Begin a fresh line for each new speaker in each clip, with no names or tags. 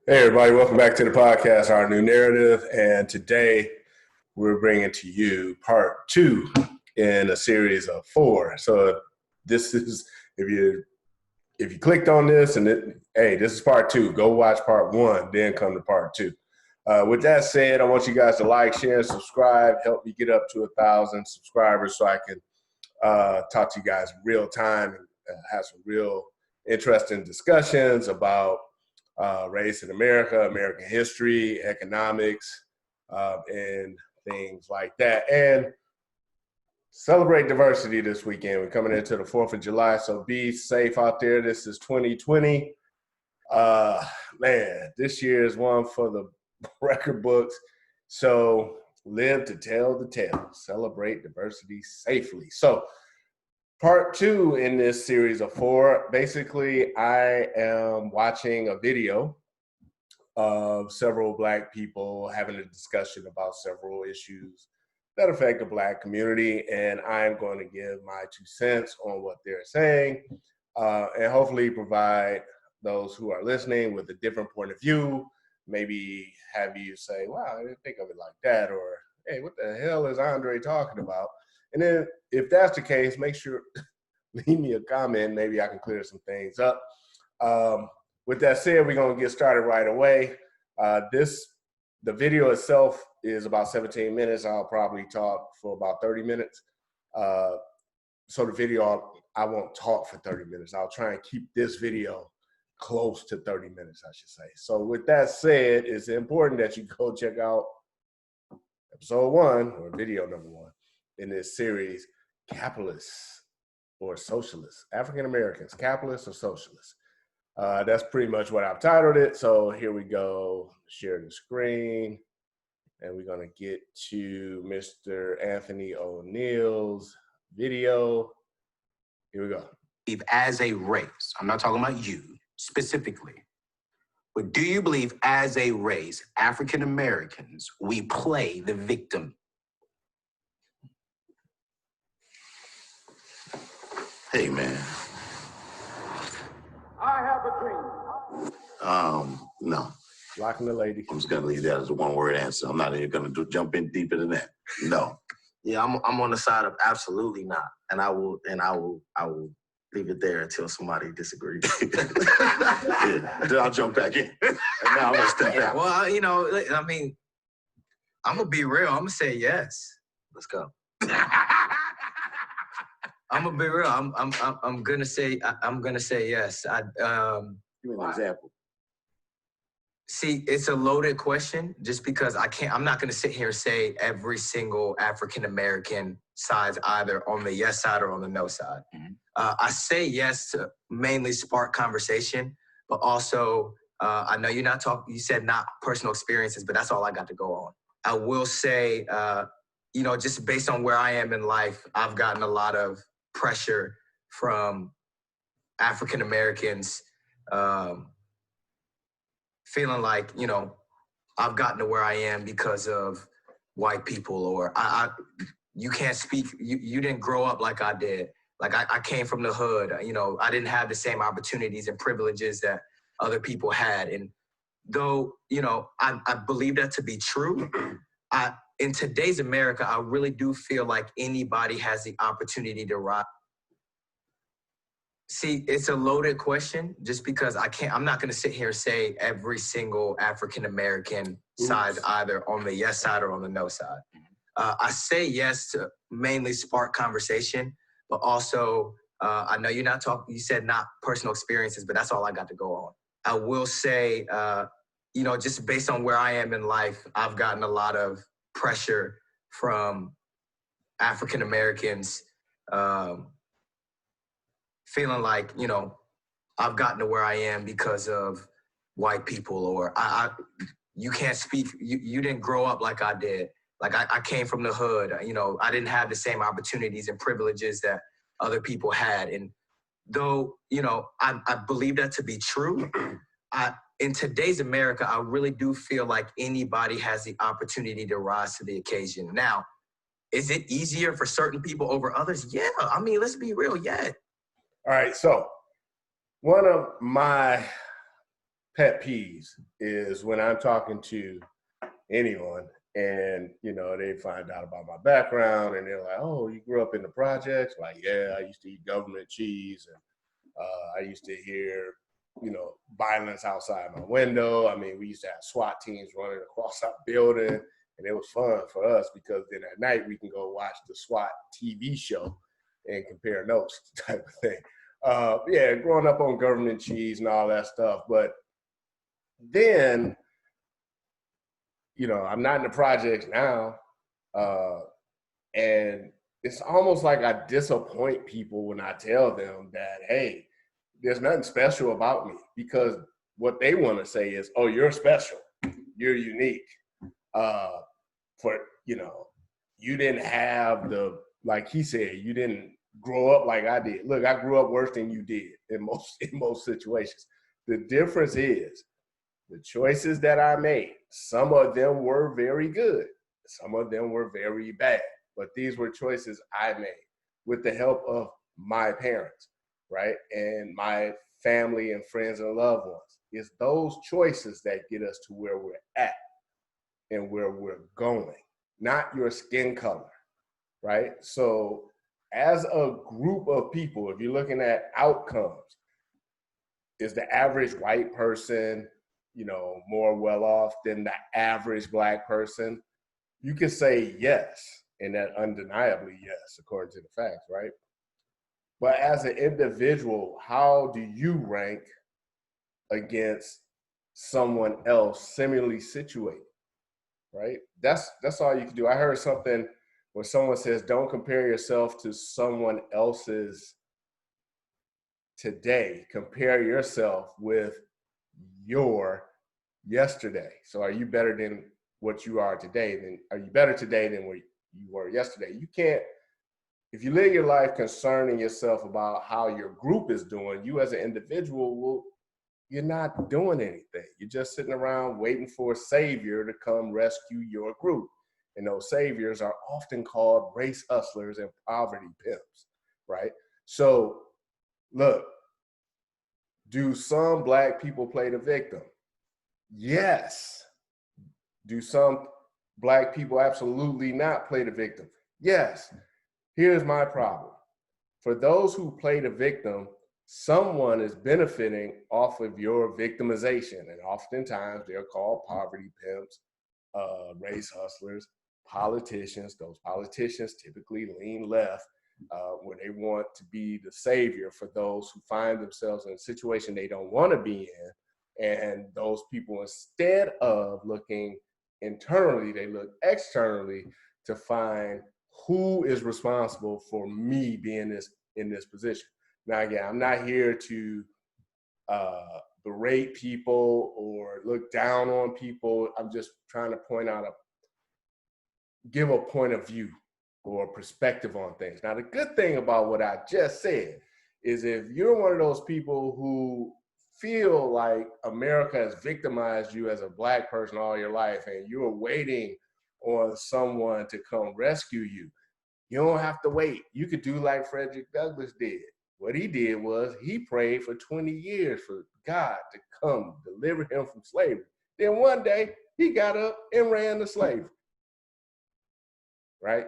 Hey everybody, welcome back to the podcast, Our New Narrative, and today we're bringing to you part 2 in a series of 4. So this is, if you clicked on this and this is part 2, go watch part 1, then come to part 2. With that said, I want you guys to like, share, and subscribe, help me get up to 1,000 subscribers so I can talk to you guys in real time and have some real interesting discussions about race in America, American history, economics, and things like that. And celebrate diversity this weekend. We're coming into the 4th of July, so be safe out there. This is 2020. Man, this year is one for the record books. So live to tell the tale. Celebrate diversity safely. So part 2 in this series of 4, basically I am watching a video of several Black people having a discussion about several issues that affect the Black community, and I'm going to give my 2 cents on what they're saying, and hopefully provide those who are listening with a different point of view, maybe have you say, wow, I didn't think of it like that, or hey, what the hell is Andre talking about? And then if that's the case, make sure, leave me a comment. Maybe I can clear some things up. With that said, we're going to get started right away. The video itself is about 17 minutes. I'll probably talk for about 30 minutes. So the video, I won't talk for 30 minutes. I'll try and keep this video close to 30 minutes, I should say. So with that said, it's important that you go check out episode 1, or video number 1, in this series, Capitalists or Socialists, African Americans, capitalists or socialists. That's pretty much what I've titled it. So here we go, share the screen, and we're gonna get to Mr. Anthony O'Neill's video. Here we go.
As a race, I'm not talking about you specifically, but do you believe as a race, African Americans, we play the victim?
Hey, man.
I have a dream.
No.
Locking the lady.
I'm just gonna leave that as a one-word answer. I'm not even gonna jump in deeper than that. No.
Yeah, I'm on the side of absolutely not, and I will leave it there until somebody disagrees.
Yeah, then I'll jump back in. And now I'm gonna step out.
Well, I mean, I'm gonna be real. I'm gonna say yes. Let's go. I'm gonna be real. I'm gonna say yes.
Give me an example.
See, it's a loaded question just because I'm not gonna sit here and say every single African American side's either on the yes side or on the no side. Mm-hmm. I say yes to mainly spark conversation, but also I know you said not personal experiences, but that's all I got to go on. I will say, just based on where I am in life, I've gotten a lot of pressure from African Americans, feeling like, I've gotten to where I am because of white people, or you can't speak, you didn't grow up like I did. Like I came from the hood, I didn't have the same opportunities and privileges that other people had. And though, I believe that to be true, in today's America, I really do feel like anybody has the opportunity to rise. See, it's a loaded question just because I'm not going to sit here and say every single African American side's either on the yes side or on the no side. I say yes to mainly spark conversation, but also I know you said not personal experiences, but that's all I got to go on. I will say, just based on where I am in life, I've gotten a lot of pressure from African Americans, feeling like, I've gotten to where I am because of white people, or you can't speak, you didn't grow up like I did. Like I came from the hood, I didn't have the same opportunities and privileges that other people had. And though, I believe that to be true, in today's America, I really do feel like anybody has the opportunity to rise to the occasion. Now, is it easier for certain people over others? Yeah, let's be real, yeah.
All right, so one of my pet peeves is when I'm talking to anyone and, you know, they find out about my background and they're like, oh, you grew up in the projects? Like, yeah, I used to eat government cheese and I used to hear, you know, violence outside my window. I mean, we used to have SWAT teams running across our building, and it was fun for us because then at night we can go watch the SWAT TV show and compare notes type of thing. Yeah, growing up on government cheese and all that stuff. But then, you know, I'm not in the projects now. And it's almost like I disappoint people when I tell them that, hey, there's nothing special about me, because what they want to say is, oh, you're special, you're unique. For, you know, you didn't have the, like he said, you didn't grow up like I did. Look, I grew up worse than you did in most situations. The difference is the choices that I made. Some of them were very good. Some of them were very bad. But these were choices I made with the help of my parents, right? And my family and friends and loved ones. It's those choices that get us to where we're at and where we're going, not your skin color, right? So as a group of people, if you're looking at outcomes, is the average white person, you know, more well off than the average Black person? You can say yes, and that undeniably yes, according to the facts, right? But as an individual, how do you rank against someone else similarly situated, right? That's all you can do. I heard something where someone says, don't compare yourself to someone else's today. Compare yourself with your yesterday. So are you better than what you are today? Then are you better today than what you were yesterday? You can't, if you live your life concerning yourself about how your group is doing, you as an individual you're not doing anything. You're just sitting around waiting for a savior to come rescue your group. And those saviors are often called race hustlers and poverty pimps, right? So look, do some Black people play the victim? Yes. Do some Black people absolutely not play the victim? Yes. Here's my problem. For those who play the victim, someone is benefiting off of your victimization. And oftentimes they're called poverty pimps, race hustlers, politicians. Those politicians typically lean left, where they want to be the savior for those who find themselves in a situation they don't want to be in. And those people, instead of looking internally, they look externally to find who is responsible for me being in this position. Now, again, I'm not here to berate people or look down on people. I'm just trying to give a point of view or perspective on things. Now, the good thing about what I just said is if you're one of those people who feel like America has victimized you as a Black person all your life and you're waiting on someone to come rescue you, you don't have to wait. You could do like Frederick Douglass did. What he did was he prayed for 20 years for God to come deliver him from slavery. Then one day he got up and ran to slavery. Right?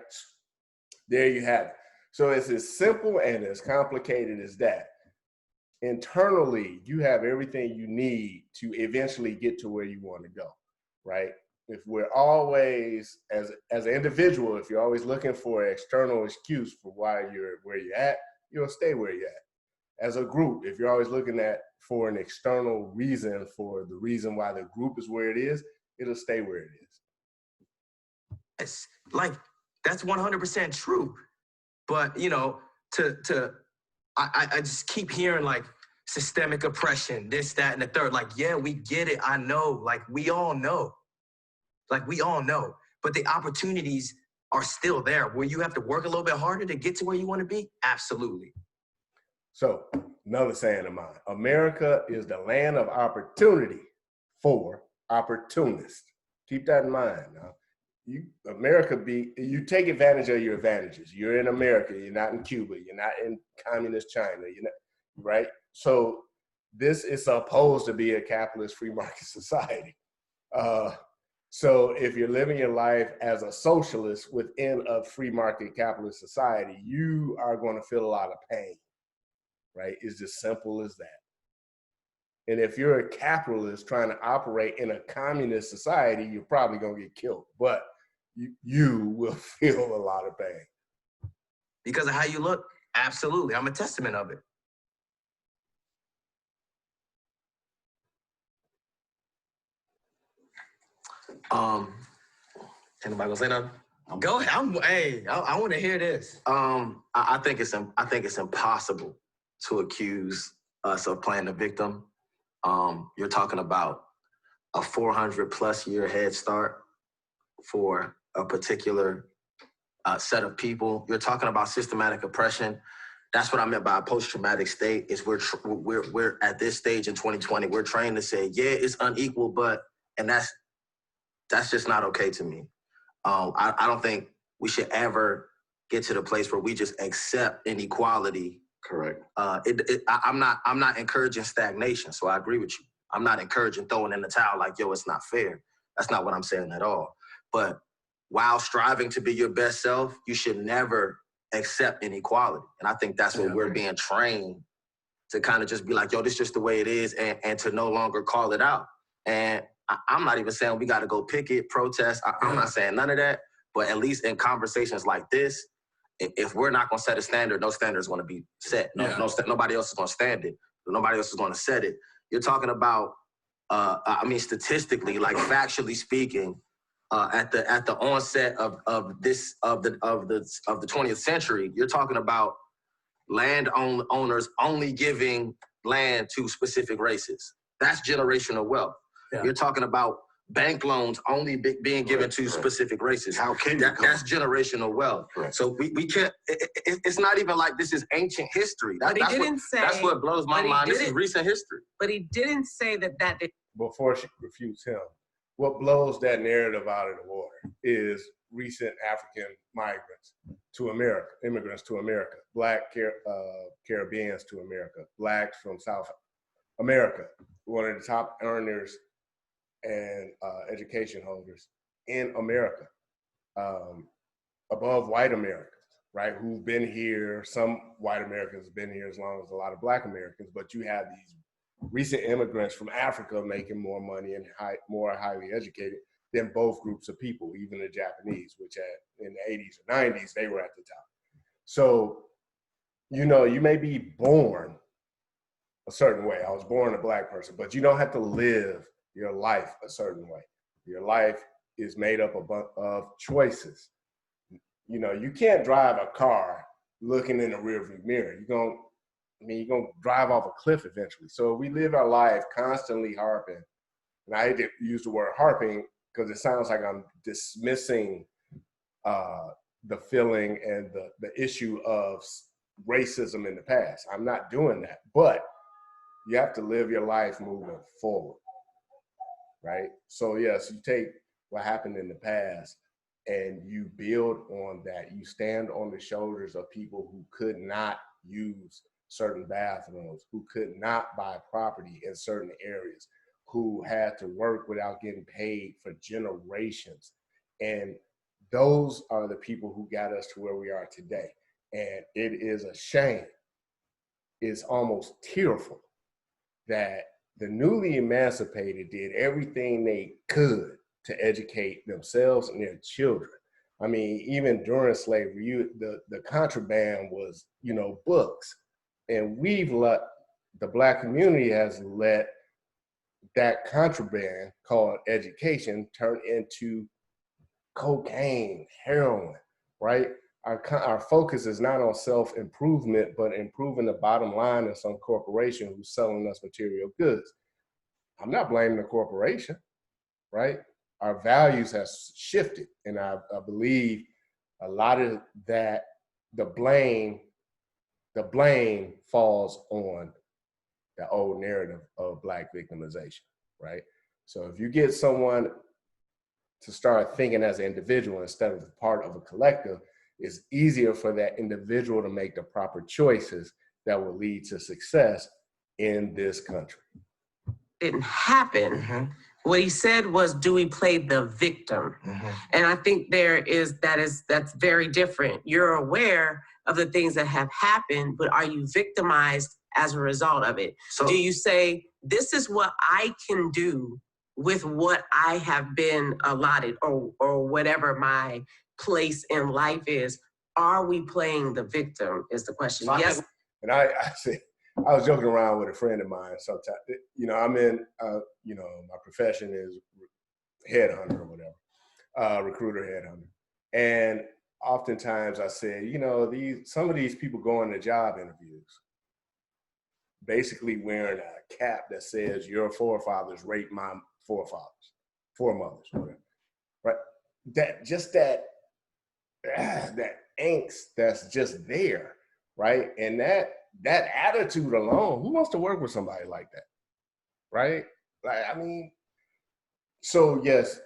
There you have it. So it's as simple and as complicated as that. Internally, you have everything you need to eventually get to where you want to go, right? If we're always, as an individual, if you're always looking for an external excuse for why you're where you're at, you'll stay where you're at. As a group, if you're always looking for an external reason for the reason why the group is where it is, it'll stay where it is.
It's like, that's 100% true. But, you know, I just keep hearing like systemic oppression, this, that, and the third. Like, yeah, we get it. I know. Like, we all know. Like, we all know. But the opportunities are still there. Where you have to work a little bit harder to get to where you want to be? Absolutely.
So, another saying of mine, America is the land of opportunity for opportunists. Keep that in mind now. You take advantage of your advantages. You're in America, you're not in Cuba, you're not in communist China, you're not, right? So this is supposed to be a capitalist free market society. So if you're living your life as a socialist within a free market capitalist society, you are going to feel a lot of pain, right? It's just simple as that. And if you're a capitalist trying to operate in a communist society, you're probably going to get killed, but you will feel a lot of pain.
Because of how you look? Absolutely. I'm a testament of it.
Anybody gonna say nothing?
Go ahead. I want to hear this.
I think it's impossible to accuse us of playing the victim. You're talking about a 400+ year head start for a particular set of people. You're talking about systematic oppression. That's what I meant by a post-traumatic state. Is we're at this stage in 2020. We're trained to say, yeah, it's unequal, and that's just not okay to me. I don't think we should ever get to the place where we just accept inequality.
Correct.
I'm not encouraging stagnation, so I agree with you. I'm not encouraging throwing in the towel like, yo, it's not fair. That's not what I'm saying at all. But while striving to be your best self, you should never accept inequality. And I think that's what we're being trained to kind of just be like, yo, this is just the way it is, and to no longer call it out. And I'm not even saying we got to go picket, protest. I'm not saying none of that. But at least in conversations like this, if we're not going to set a standard, no standard is going to be set. Nobody else is going to stand it. Nobody else is going to set it. You're talking about, statistically, like factually speaking, at the onset of the 20th century, you're talking about land owners only giving land to specific races. That's generational wealth. Yeah. You're talking about bank loans only being given to specific races.
How can
that's generational wealth.
Right.
So we can't. It's not even like this is ancient history. That's what blows my mind. This is recent history.
But he didn't say that.
Before she refutes him, what blows that narrative out of the water is recent African migrants to America, immigrants to America, Black Caribbeans to America, Blacks from South America, one of the top earners and education holders in America, above white Americans, right? Who've been here. Some white Americans have been here as long as a lot of Black Americans, but you have these recent immigrants from Africa making more money and more highly educated than both groups of people, even the Japanese, which in the 80s or 90s, they were at the top. So, you may be born a certain way. I was born a Black person, but you don't have to live your life a certain way. Your life is made up of choices. You can't drive a car looking in the rearview mirror. You're gonna drive off a cliff eventually. So we live our life constantly harping, and I hate to use the word harping because it sounds like I'm dismissing the feeling and the issue of racism in the past. I'm not doing that, but you have to live your life moving forward, right? So yes, you take what happened in the past and you build on that. You stand on the shoulders of people who could not use certain bathrooms, who could not buy property in certain areas, who had to work without getting paid for generations. And those are the people who got us to where we are today. And it is a shame. It's almost tearful that the newly emancipated did everything they could to educate themselves and their children. I mean, even during slavery, the contraband was, books. And the Black community has let that contraband called education turn into cocaine, heroin, right? Our focus is not on self-improvement, but improving the bottom line of some corporation who's selling us material goods. I'm not blaming the corporation, right? Our values have shifted, and I believe a lot of that, the blame falls on the old narrative of Black victimization, right? So if you get someone to start thinking as an individual instead of part of a collective, it's easier for that individual to make the proper choices that will lead to success in this country.
Didn't happen.
Mm-hmm.
What he said was, do we play the victim?
Mm-hmm.
And I think that's very different. You're aware of the things that have happened, but are you victimized as a result of it?
So-
do you say, this is what I can do with what I have been allotted, or whatever my place in life is? Are we playing the victim is the question.
So
yes.
And I was joking around with a friend of mine sometimes. You know, I'm in, you know, my profession is headhunter or whatever, recruiter headhunter. And oftentimes I say, you know, some of these people go into job interviews basically wearing a cap that says your forefathers raped my foremothers, whatever. Right? That angst that's just there, right? And that attitude alone, who wants to work with somebody like that, right? Like, I mean, so yes,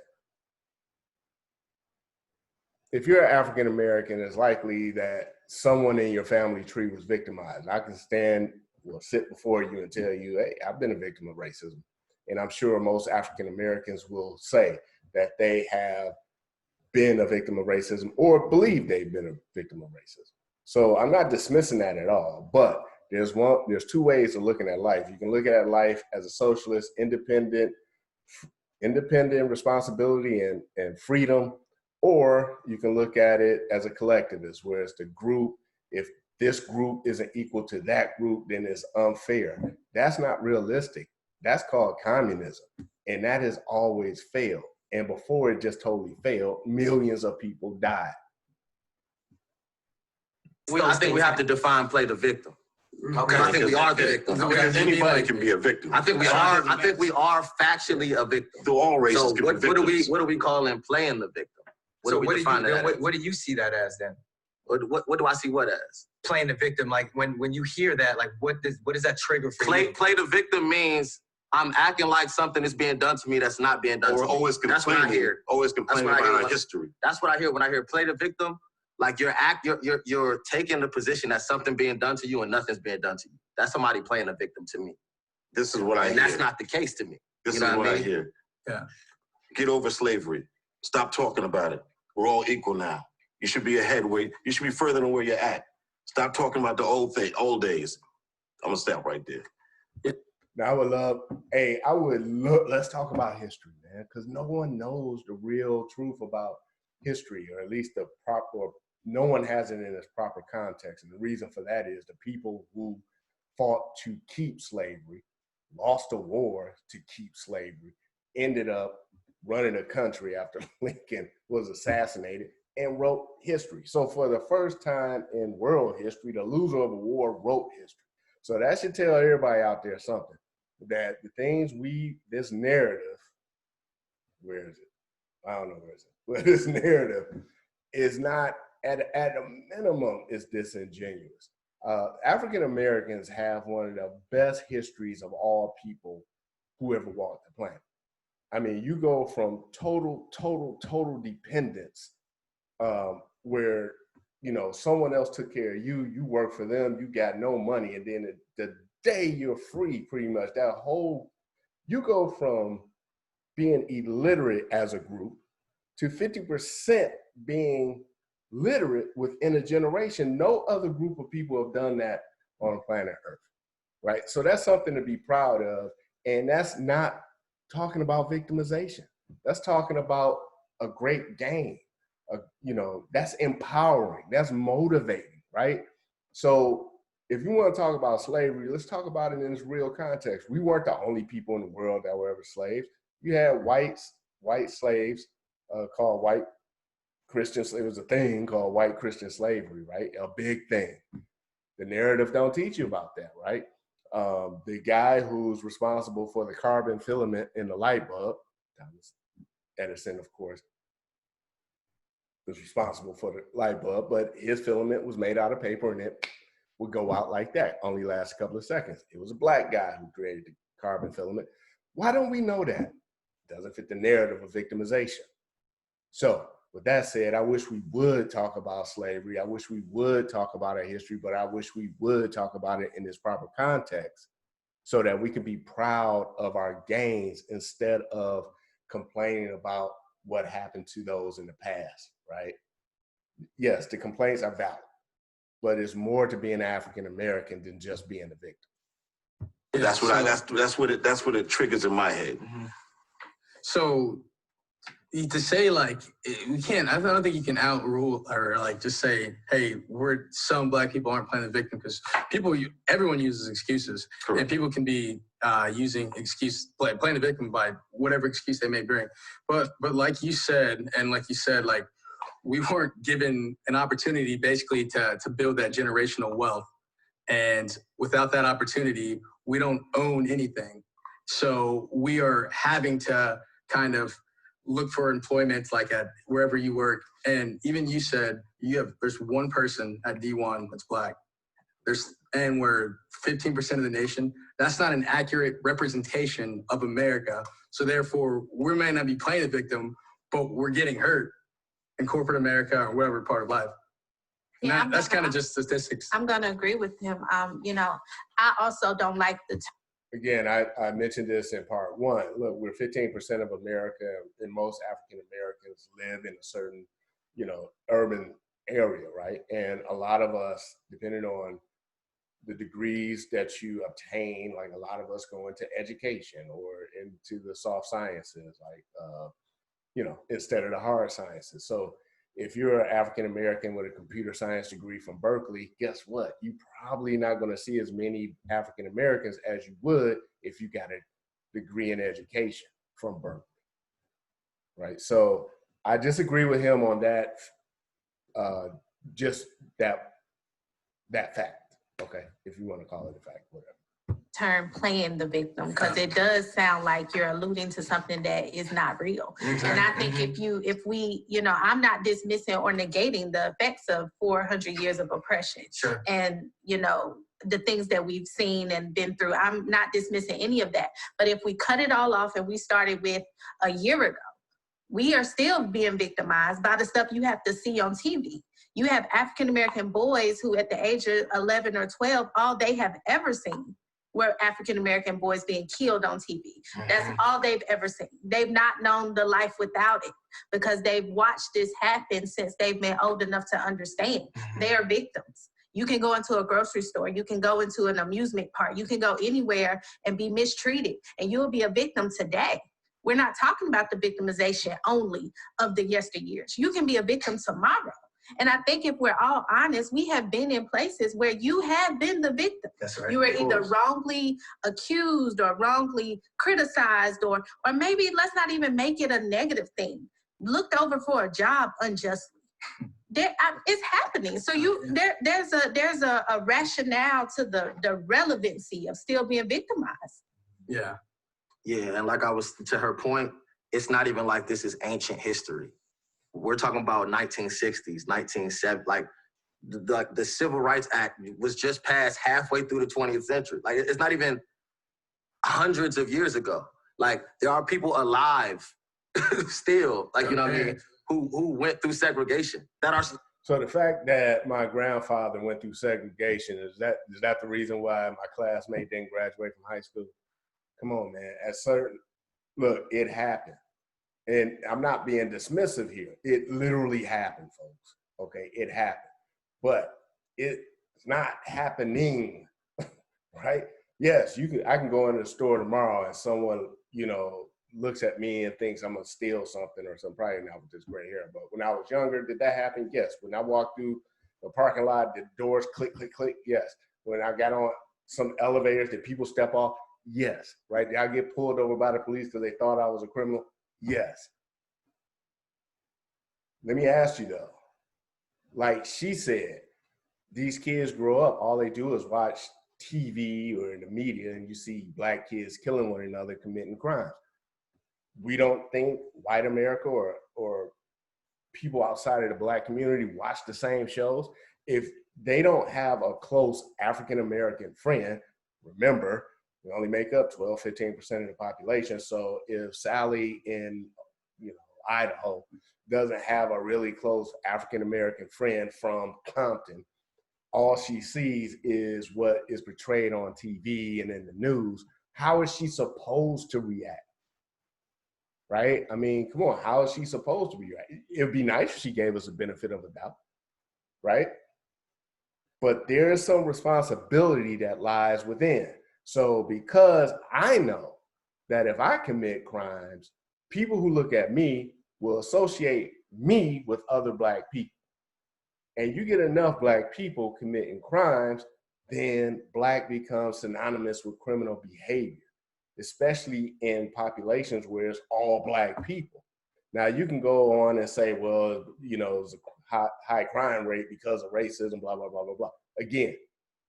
if you're African American, it's likely that someone in your family tree was victimized. I can sit before you and tell you, hey, I've been a victim of racism. And I'm sure most African Americans will say that they have been a victim of racism or believe they've been a victim of racism. So I'm not dismissing that at all, but there's two ways of looking at life. You can look at life as a socialist, independent responsibility and freedom, or you can look at it as a collectivist, where it's the group. If this group isn't equal to that group, then it's unfair. That's not realistic. That's called communism. And that has always failed. And before it just totally failed, millions of people died.
I think we have to define play the victim.
Okay.
I think we are the victim.
Because anybody can be a victim.
I think we are factually a victim.
So all races
So
can
what
be victims.
do we call in playing the victim? What do we define that as?
What do you see that as then?
What do I see what as?
Playing the victim, like when you hear that, like what does that trigger for you?
Play the victim means I'm acting like something is being done to me that's not being done to me.
Or always
That's what I
complaining.
hear.
Always complaining
That's what I
about
hear.
our history.
That's what I hear when I hear play the victim. Like you're taking the position that something being done to you and nothing's being done to you. That's somebody playing a victim to me.
This is what I
And
hear.
that's not the case to me.
This
You know
is what
I
I
mean?
hear.
Yeah.
Get over slavery. Stop talking about it. We're all equal now. You should be ahead. You should be further than where you're at. Stop talking about the old days. I'm gonna stop right there.
Now let's talk about history, man, because no one knows the real truth about history, or at least no one has it in its proper context. And the reason for that is the people who fought to keep slavery, lost a war to keep slavery, ended up running a country after Lincoln was assassinated, and wrote history. So for the first time in world history, the loser of a war wrote history. So that should tell everybody out there something, that the things this narrative, where is it? I don't know where is it. But this narrative is not, at a minimum, is disingenuous. African Americans have one of the best histories of all people who ever walked the planet. I mean, you go from total dependence, where, you know, someone else took care of you, you work for them, you got no money, and then the day you're free, pretty much, you go from being illiterate as a group to 50% being literate within a generation. No other group of people have done that on planet Earth, right? So that's something to be proud of, and that's not talking about victimization. That's talking about a great game. You know, that's empowering, that's motivating, right? So if you want to talk about slavery, let's talk about it in its real context. We weren't the only people in the world that were ever slaves. You had white slaves called white Christians. It was a thing called white Christian slavery, right? A big thing. The narrative don't teach you about that, right? The guy who's responsible for the carbon filament in the light bulb, Thomas Edison, of course, was responsible for the light bulb, but his filament was made out of paper and it would go out like that, only last a couple of seconds. It was a black guy who created the carbon filament. Why don't we know that? Doesn't fit the narrative of victimization. So with that said, I wish we would talk about slavery. I wish we would talk about our history, but I wish we would talk about it in its proper context so that we can be proud of our gains instead of complaining about what happened to those in the past, right? Yes, the complaints are valid, but it's more to being African American than just being the victim.
That's what it triggers in my head.
Mm-hmm. So to say like we can't, I don't think you can outrule or like just say, hey, some black people aren't playing the victim, because everyone uses excuses. Correct. And people can be using playing the victim by whatever excuse they may bring. But like you said, like we weren't given an opportunity basically to build that generational wealth. And without that opportunity, we don't own anything. So we are having to kind of look for employment like at wherever you work. And even you said there's one person at D1 that's black. And we're 15% of the nation. That's not an accurate representation of America. So therefore, we may not be playing the victim, but we're getting hurt in corporate America or whatever part of life.
Yeah,
that's kind of just statistics.
I'm going to agree with him. I also don't like the
Again, I mentioned this in part one. Look, we're 15% of America, and most African Americans live in a certain, urban area, right? And a lot of us, depending on the degrees that you obtain, like a lot of us go into education or into the soft sciences, like, instead of the hard sciences. So if you're an African American with a computer science degree from Berkeley, guess what? You're probably not going to see as many African Americans as you would if you got a degree in education from Berkeley, right? So I disagree with him on that, just that fact, okay? If you want to call it a fact, whatever.
Term playing the victim, because it does sound like you're alluding to something that is not real. Exactly. And I think if we, I'm not dismissing or negating the effects of 400 years of oppression.
Sure.
And, the things that we've seen and been through. I'm not dismissing any of that. But if we cut it all off and we started with a year ago, we are still being victimized by the stuff you have to see on TV. You have African-American boys who at the age of 11 or 12, all they have ever seen were African-American boys being killed on TV. That's all they've ever seen. They've not known the life without it because they've watched this happen since they've been old enough to understand. They are victims. You can go into a grocery store. You can go into an amusement park. You can go anywhere and be mistreated, and you'll be a victim today. We're not talking about the victimization only of the yesteryears. You can be a victim tomorrow. And I think if we're all honest, we have been in places where you have been the victim.
That's right.
You were either wrongly accused or wrongly criticized, or maybe let's not even make it a negative thing. Looked over for a job unjustly. It's happening. So there's a rationale to the relevancy of still being victimized.
Yeah.
Yeah, and like I was, to her point, it's not even like this is ancient history. We're talking about 1960s, 1970s, like the Civil Rights Act was just passed halfway through the 20th century. Like, it's not even hundreds of years ago. Like, there are people alive still, like, you know what I mean, who went through segregation that are.
So the fact that my grandfather went through segregation, is that the reason why my classmate didn't graduate from high school? Come on, man. Look, it happened. And I'm not being dismissive here. It literally happened, folks. Okay, it happened. But it's not happening, right? Yes, I can go into the store tomorrow and someone, looks at me and thinks I'm gonna steal something or something, probably not with this gray hair. But when I was younger, did that happen? Yes. When I walked through the parking lot, the doors click, click, click? Yes. When I got on some elevators, did people step off? Yes. Right? Did I get pulled over by the police because they thought I was a criminal? Yes. Let me ask you though, like she said, these kids grow up, all they do is watch TV or in the media, and you see black kids killing one another, committing crimes. We don't think white America or people outside of the black community watch the same shows. If they don't have a close African-American friend, remember, we only make up 12, 15% of the population. So if Sally in Idaho doesn't have a really close African-American friend from Compton, all she sees is what is portrayed on TV and in the news, how is she supposed to react? Right? I mean, come on, how is she supposed to react? It would be nice if she gave us a benefit of a doubt, right? But there is some responsibility that lies within. So because I know that if I commit crimes, people who look at me will associate me with other Black people. And you get enough Black people committing crimes, then Black becomes synonymous with criminal behavior, especially in populations where it's all Black people. Now you can go on and say, well, you know, it's a high crime rate because of racism, blah, blah, blah, blah, blah. Again,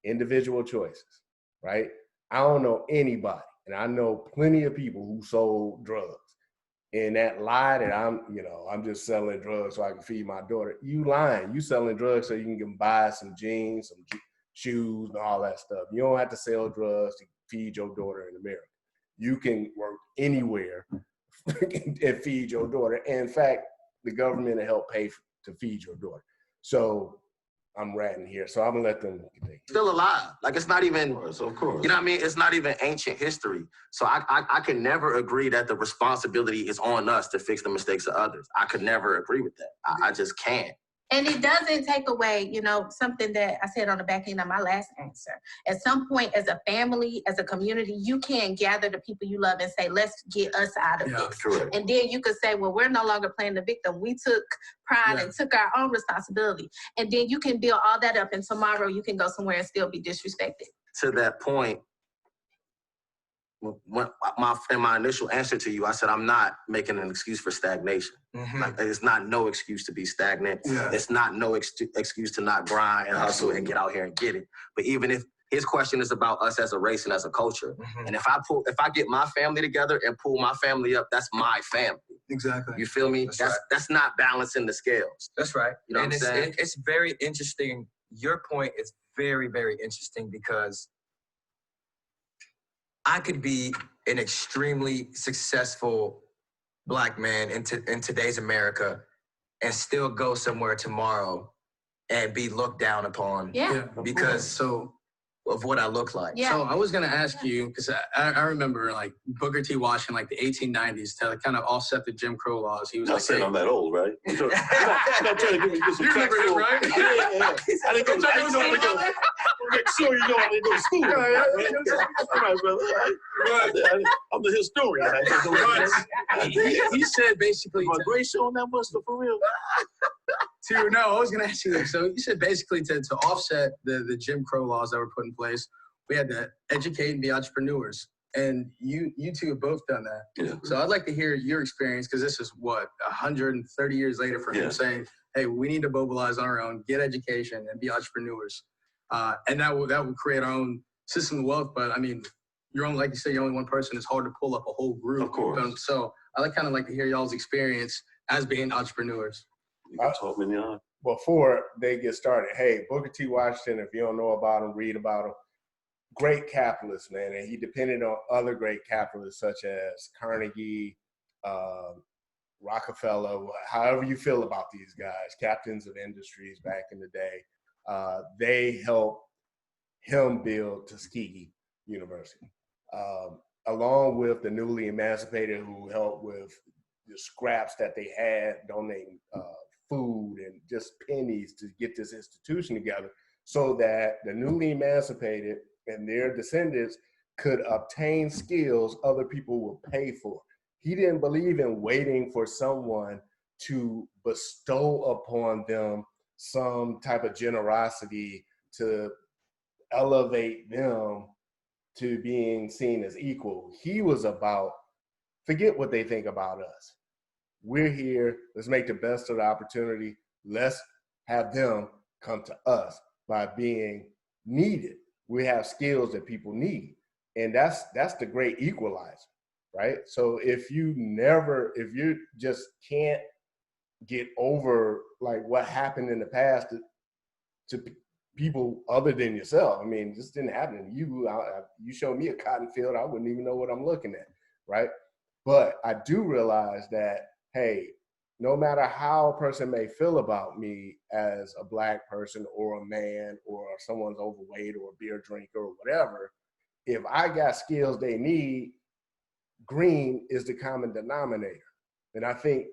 individual choices, right? I don't know anybody, and I know plenty of people who sold drugs. And that lie that I'm just selling drugs so I can feed my daughter, you lying. You selling drugs so you can buy some jeans, some shoes, and all that stuff. You don't have to sell drugs to feed your daughter in America. You can work anywhere and feed your daughter. And in fact, the government will help pay to feed your daughter. So I'm ratting here, so I'm gonna let them continue.
Still alive. Like, it's not even,
Of course.
you know what I mean? It's not even ancient history. So I can never agree that the responsibility is on us to fix the mistakes of others. I could never agree with that. I just can't.
And it doesn't take away, you know, something that I said on the back end of my last answer. At some point, as a family, as a community, you can gather the people you love and say, let's get us out of this.
Correct.
And then you could say, well, we're no longer playing the victim. We took pride and took our own responsibility. And then you can build all that up, and tomorrow you can go somewhere and still be disrespected.
To that point, in my initial answer to you, I said I'm not making an excuse for stagnation. Like, it's not no excuse to be stagnant. It's not no excuse to not grind and hustle and get out here and get it. But even if his question is about us as a race and as a culture, and if I get my family together and pull my family up, that's my family.
Exactly.
You feel me? That's not balancing the scales.
That's right.
You know what I'm saying?
It's very interesting. Your point is very, very interesting because I could be an extremely successful Black man in today's America and still go somewhere tomorrow and be looked down upon because of what I look like.
Yeah.
So I was going to ask you, because I remember like Booker T. Washington, like the 1890s, to kind of offset the Jim Crow laws. He was
Not saying I'm that old, right? I'm trying to give me some
You remember him, right?
Yeah. I didn't go to make sure you know I didn't go to school. All right, brother. I'm the historian.
He said basically...
My gray showing that much, for real?
No, I was going to ask you, so you said basically to offset the Jim Crow laws that were put in place, we had to educate and be entrepreneurs. And you two have both done that.
Yeah.
So I'd like to hear your experience, because this is, 130 years later from him saying, hey, we need to mobilize on our own, get education, and be entrepreneurs. And that will create our own system of wealth. But I mean, like you said, you're only one person. It's hard to pull up a whole group.
Of course.
So I'd kind of like to hear y'all's experience as being entrepreneurs.
You can talk me on.
Before they get started, hey, Booker T. Washington, if you don't know about him, read about him. Great capitalist, man, and he depended on other great capitalists such as Carnegie, Rockefeller, however you feel about these guys, captains of industries back in the day. They helped him build Tuskegee University, along with the newly emancipated who helped with the scraps that they had, donating food and just pennies to get this institution together so that the newly emancipated and their descendants could obtain skills other people would pay for. He didn't believe in waiting for someone to bestow upon them some type of generosity to elevate them to being seen as equal. He was about, forget what they think about us. We're here, let's make the best of the opportunity. Let's have them come to us by being needed. We have skills that people need. And that's the great equalizer, right? So if you just can't get over like what happened in the past to people other than yourself. I mean, this didn't happen to you. You show me a cotton field, I wouldn't even know what I'm looking at, right? But I do realize that, hey, no matter how a person may feel about me as a Black person or a man or someone's overweight or a beer drinker or whatever, if I got skills they need, green is the common denominator. And I think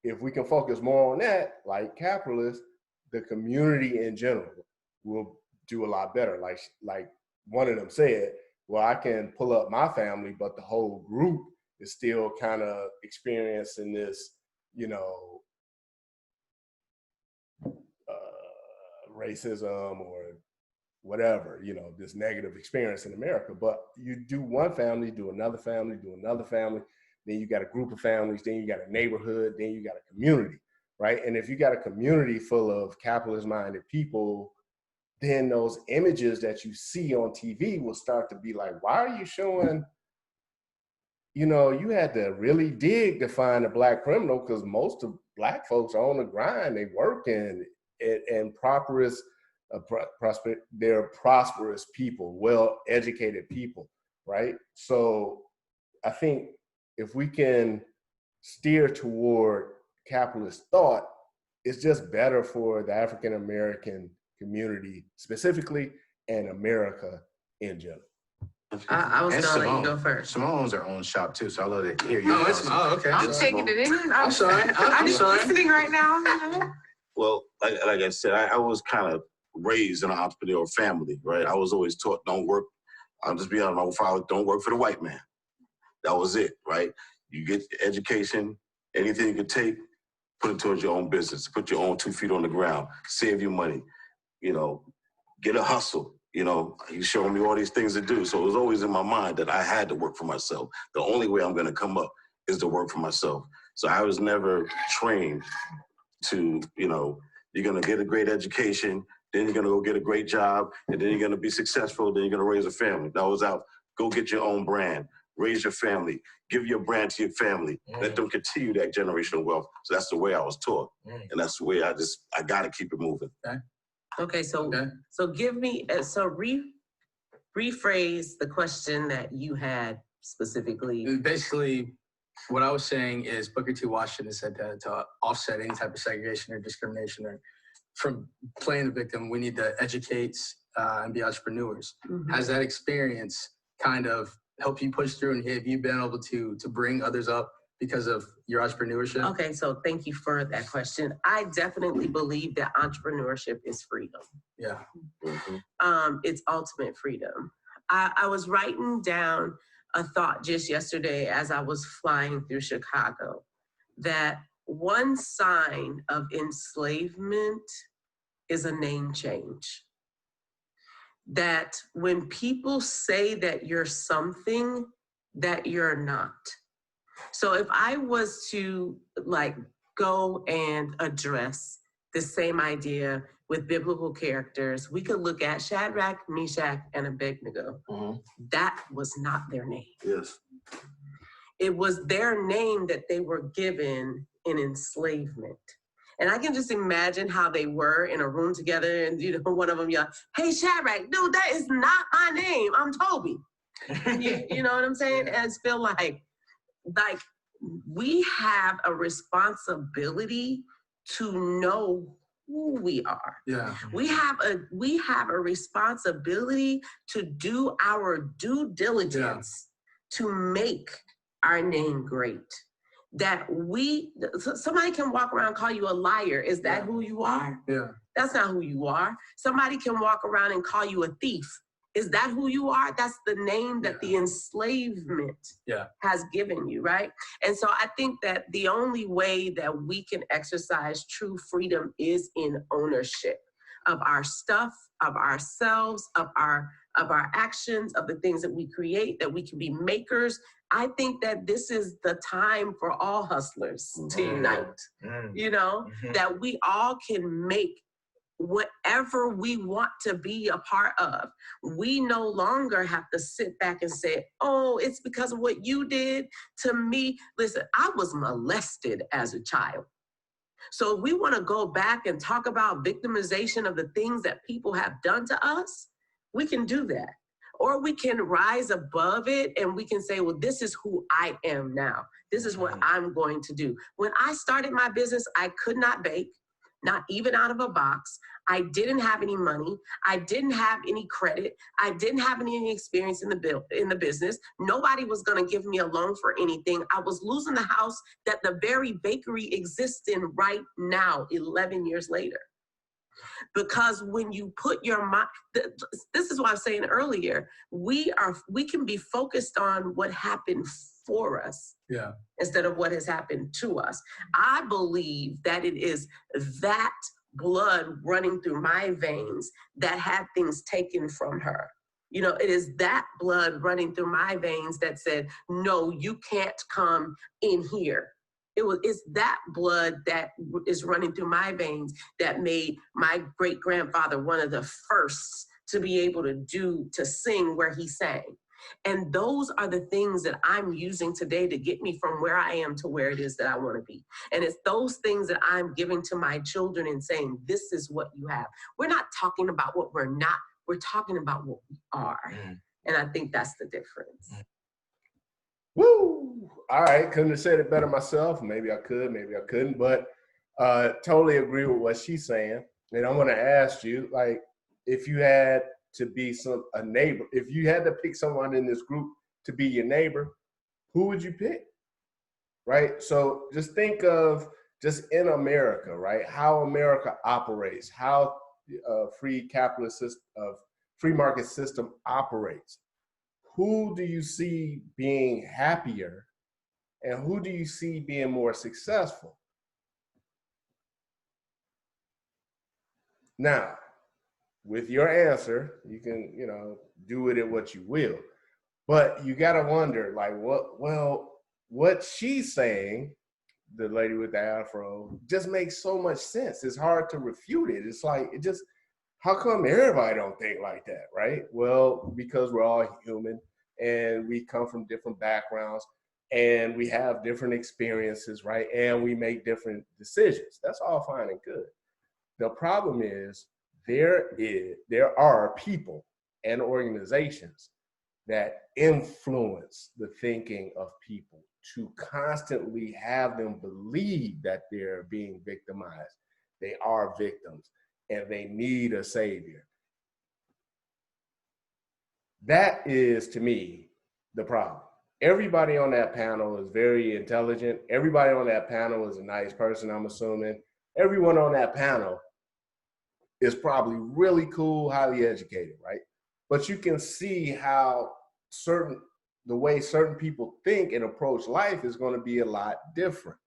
if we can focus more on that, like capitalists, the community in general will do a lot better. Like one of them said, well, I can pull up my family, but the whole group is still kind of experiencing this, you know, racism or whatever, you know, this negative experience in America. But you do one family, do another family, do another family, then you got a group of families, then you got a neighborhood, then you got a community, right? And if you got a community full of capitalist-minded people, then those images that you see on TV will start to be like, why are you showing, you know, you had to really dig to find a Black criminal because most of Black folks are on the grind, they working and they're prosperous people, well-educated people, right? So I think if we can steer toward capitalist thought, it's just better for the African-American community specifically and America in general.
I was gonna let you go first.
Simone owns her own shop too, so I'll let it hear you.
Okay.
I'm taking it in.
I'm sorry.
I'm just listening right now.
Well, like I said, I was kind of raised in an entrepreneurial family, right? I was always taught, don't work. I'll just be honest, my father, don't work for the white man. That was it, right? You get education, anything you could take, put it towards your own business, put your own 2 feet on the ground, save your money, you know, get a hustle. You know, he's showing me all these things to do. So it was always in my mind that I had to work for myself. The only way I'm going to come up is to work for myself. So I was never trained to, you know, you're going to get a great education, then you're going to go get a great job, and then you're going to be successful, then you're going to raise a family. That was out, go get your own brand, raise your family, give your brand to your family, let them continue that generational wealth. So that's the way I was taught. And that's the way I got to keep it moving.
Okay, so give me, rephrase the question that you had specifically.
Basically, what I was saying is Booker T. Washington said that to offset any type of segregation or discrimination or from playing the victim, we need to educate and be entrepreneurs. Has that experience kind of helped you push through, and have you been able to bring others up because of your entrepreneurship?
Okay, so thank you for that question. I definitely believe that entrepreneurship is freedom.
Yeah.
It's ultimate freedom. I was writing down a thought just yesterday as I was flying through Chicago, that one sign of enslavement is a name change. That when people say that you're something that you're not. So if I was to like go and address the same idea with biblical characters, we could look at Shadrach, Meshach, and Abednego. That was not their name.
Yes.
It was their name that they were given in enslavement. And I can just imagine how they were in a room together and, you know, one of them yelled, "Hey, Shadrach, dude, that is not my name. I'm Toby." You know what I'm saying? And it's feel like we have a responsibility to know who we are.
Yeah.
We have a responsibility to do our due diligence to make our name great. That somebody can walk around and call you a liar. Is that who you are?
Yeah.
That's not who you are. Somebody can walk around and call you a thief. Is that who you are? That's the name that the enslavement has given you, right? And so I think that the only way that we can exercise true freedom is in ownership of our stuff, of ourselves, of our actions, of the things that we create, that we can be makers. I think that this is the time for all hustlers to unite, you know, that we all can make whatever we want to be a part of. We no longer have to sit back and say, oh, it's because of what you did to me. Listen, I was molested as a child. So if we want to go back and talk about victimization of the things that people have done to us, we can do that. Or we can rise above it and we can say, well, this is who I am now. This is what I'm going to do. When I started my business, I could not bake, not even out of a box. I didn't have any money. I didn't have any credit. I didn't have any experience in the business. Nobody was going to give me a loan for anything. I was losing the house that the very bakery exists in right now, 11 years later. Because when you put your mind, this is what I was saying earlier, we can be focused on what happened for us instead of what has happened to us. I believe that it is that blood running through my veins that had things taken from her. You know, it is that blood running through my veins that said, no, you can't come in here. It's that blood that is running through my veins that made my great-grandfather one of the first to be able to sing where he sang. And those are the things that I'm using today to get me from where I am to where it is that I want to be. And it's those things that I'm giving to my children and saying, this is what you have. We're not talking about what we're not. We're talking about what we are. And I think that's the difference.
Woo! All right, couldn't have said it better myself. Maybe I could, maybe I couldn't, but totally agree with what she's saying. And I'm gonna ask you, like, if you had to be a neighbor, if you had to pick someone in this group to be your neighbor, who would you pick? Right? So just think of just in America, right? How America operates, how free market system operates. Who do you see being happier and who do you see being more successful? Now, with your answer, you can, do it in what you will, but you got to wonder, like, what she's saying, the lady with the afro, just makes so much sense. It's hard to refute it. It's like, how come everybody don't think like that, right? Well, because we're all human and we come from different backgrounds and we have different experiences, right? And we make different decisions. That's all fine and good. The problem is there are people and organizations that influence the thinking of people to constantly have them believe that they're being victimized. They are victims and they need a savior. That is, to me, the problem. Everybody on that panel is very intelligent. Everybody on that panel is a nice person, I'm assuming. Everyone on that panel is probably really cool, highly educated, right? But you can see how the way certain people think and approach life is going to be a lot different.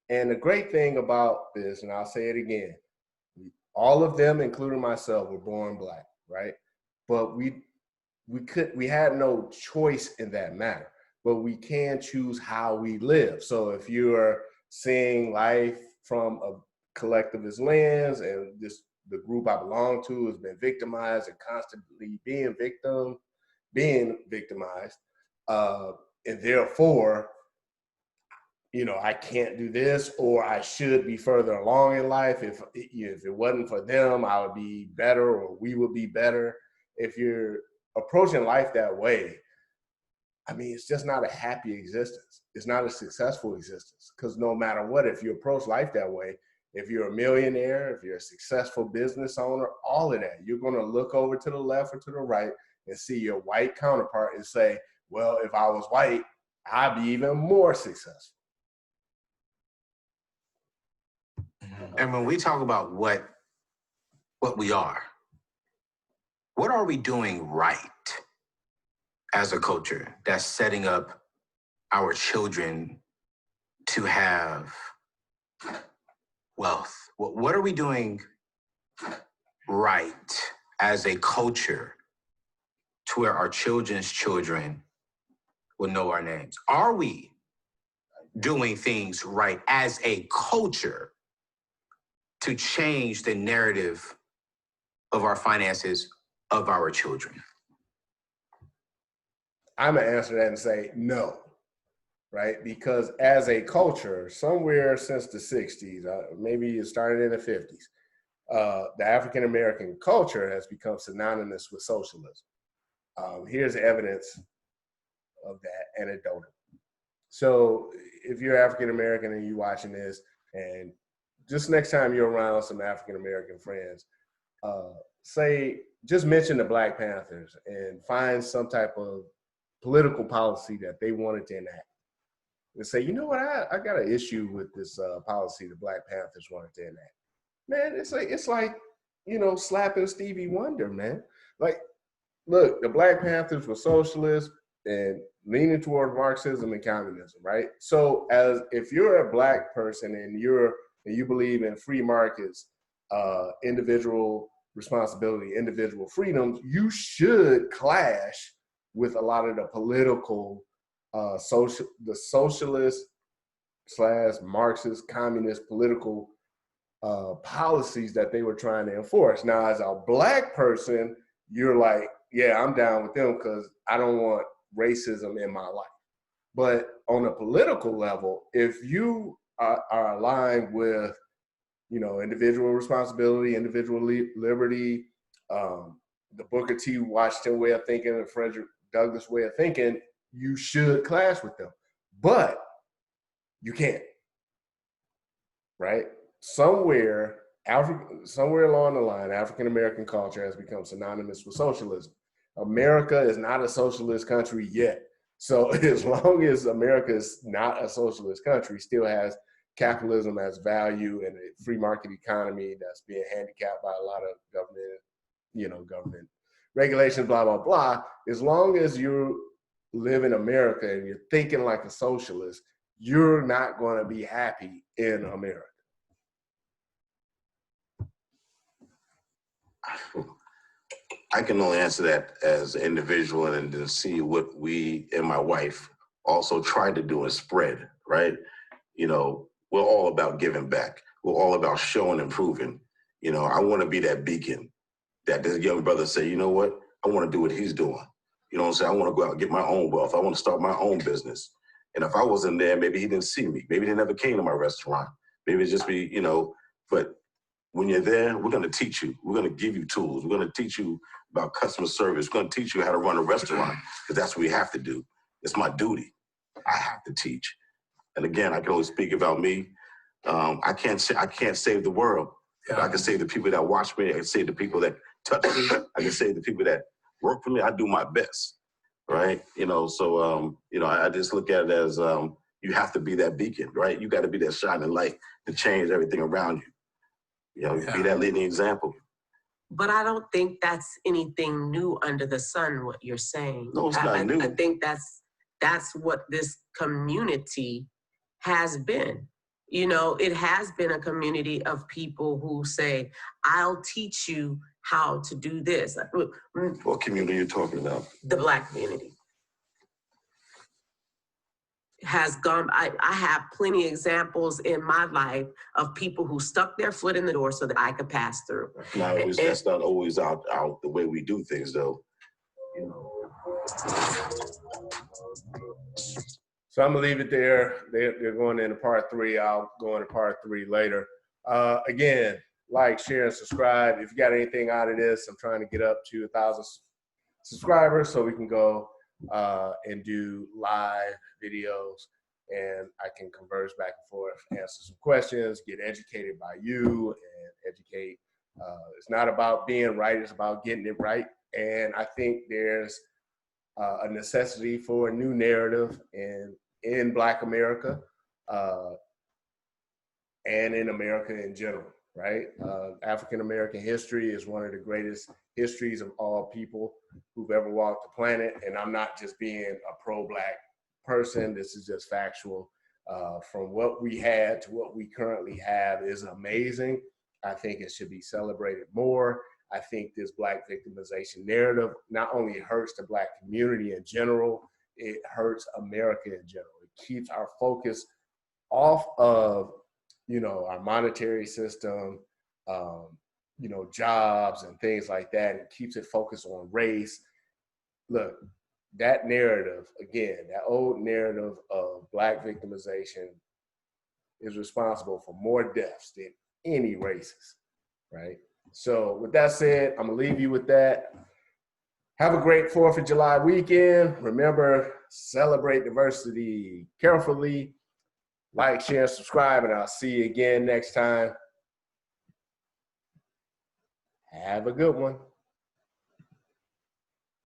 And the great thing about this, and I'll say it again, all of them, including myself, were born Black, right? But we had no choice in that matter, but we can choose how we live. So if you're seeing life from a collectivist lens and the group I belong to has been victimized and constantly being victimized, and therefore, I can't do this, or I should be further along in life. If it wasn't for them, I would be better, or we would be better. If you're approaching life that way, I mean, it's just not a happy existence. It's not a successful existence, because no matter what, if you approach life that way, if you're a millionaire, if you're a successful business owner, all of that, you're going to look over to the left or to the right and see your white counterpart and say, well, if I was white, I'd be even more successful.
And when we talk about what we are we doing right as a culture that's setting up our children to have wealth? What are we doing right as a culture to where our children's children will know our names? Are we doing things right as a culture to change the narrative of our finances of our children?
I'm going to answer that and say no, right? Because as a culture, somewhere since the 60s, maybe it started in the 50s, the African-American culture has become synonymous with socialism. Here's evidence of that, anecdotal. So if you're African American and you're watching this, and just next time you're around some African American friends, just mention the Black Panthers and find some type of political policy that they wanted to enact. And say, you know what, I got an issue with this policy the Black Panthers wanted to enact. Man, it's like, you know, slapping Stevie Wonder, man. Like, look, the Black Panthers were socialists and leaning toward Marxism and communism, right? So if you're a Black person and you believe in free markets, individual responsibility, individual freedoms, you should clash with a lot of the political, the socialist / Marxist, communist political policies that they were trying to enforce. Now, as a Black person, you're like, yeah, I'm down with them because I don't want racism in my life. But on a political level, if you are aligned with, you know, individual responsibility, individual liberty, the Booker T. Washington way of thinking, and Frederick Douglass way of thinking, you should clash with them. But you can't, right? Somewhere along the line, African American culture has become synonymous with socialism. America is not a socialist country yet. So as long as America is not a socialist country, still has capitalism as value and a free market economy that's being handicapped by a lot of government regulations, blah, blah, blah. As long as you live in America and you're thinking like a socialist, you're not going to be happy in America.
I can only answer that as an individual and then see what we and my wife also tried to do and spread, right? You know, we're all about giving back. We're all about showing and proving. You know, I want to be that beacon that this young brother say, you know what? I want to do what he's doing. You know what I'm saying? I want to go out and get my own wealth. I want to start my own business. And if I wasn't there, maybe he didn't see me. Maybe they never came to my restaurant. Maybe it's just be, you know, but when you're there, we're going to teach you. We're going to give you tools. We're going to teach you about customer service. We're going to teach you how to run a restaurant because that's what we have to do. It's my duty. I have to teach. And again, I can only speak about me. I can't save the world. But I can save the people that watch me. I can save the people that touch me. I can save the people that work for me. I do my best, right? You know, so, you know, I just look at it as you have to be that beacon, right? You got to be that shining light to change everything around you. You know, be that leading example.
But I don't think that's anything new under the sun, what you're saying.
No, it's not new.
I think that's what this community has been. You know, it has been a community of people who say, I'll teach you how to do this.
What community are you talking about?
The Black community has gone. I have plenty of examples in my life of people who stuck their foot in the door so that I could pass through.
That's not always out the way we do things, though.
You know. So I'm gonna leave it there. They're going into part 3. I'll go into part 3 later. Again, like, share, and subscribe. If you got anything out of this, I'm trying to get up to 1,000 subscribers so we can go and do live videos, and I can converse back and forth, answer some questions, get educated by you, and educate. It's not about being right, it's about getting it right. And I think there's a necessity for a new narrative in Black America and in America in general, right? African American history is one of the greatest histories of all people who've ever walked the planet. And I'm not just being a pro-Black person, this is just factual. From what we had to what we currently have is amazing. I think it should be celebrated more. I think this Black victimization narrative not only hurts the Black community in general, it hurts America in general. It keeps our focus off of, you know, our monetary system, you know, jobs and things like that. It keeps it focused on race. Look, that narrative, again, that old narrative of Black victimization is responsible for more deaths than any racist, right? So with that said, I'm gonna leave you with that. Have a great 4th of July weekend. Remember, celebrate diversity carefully. Like, share, subscribe, and I'll see you again next time. Have a good one.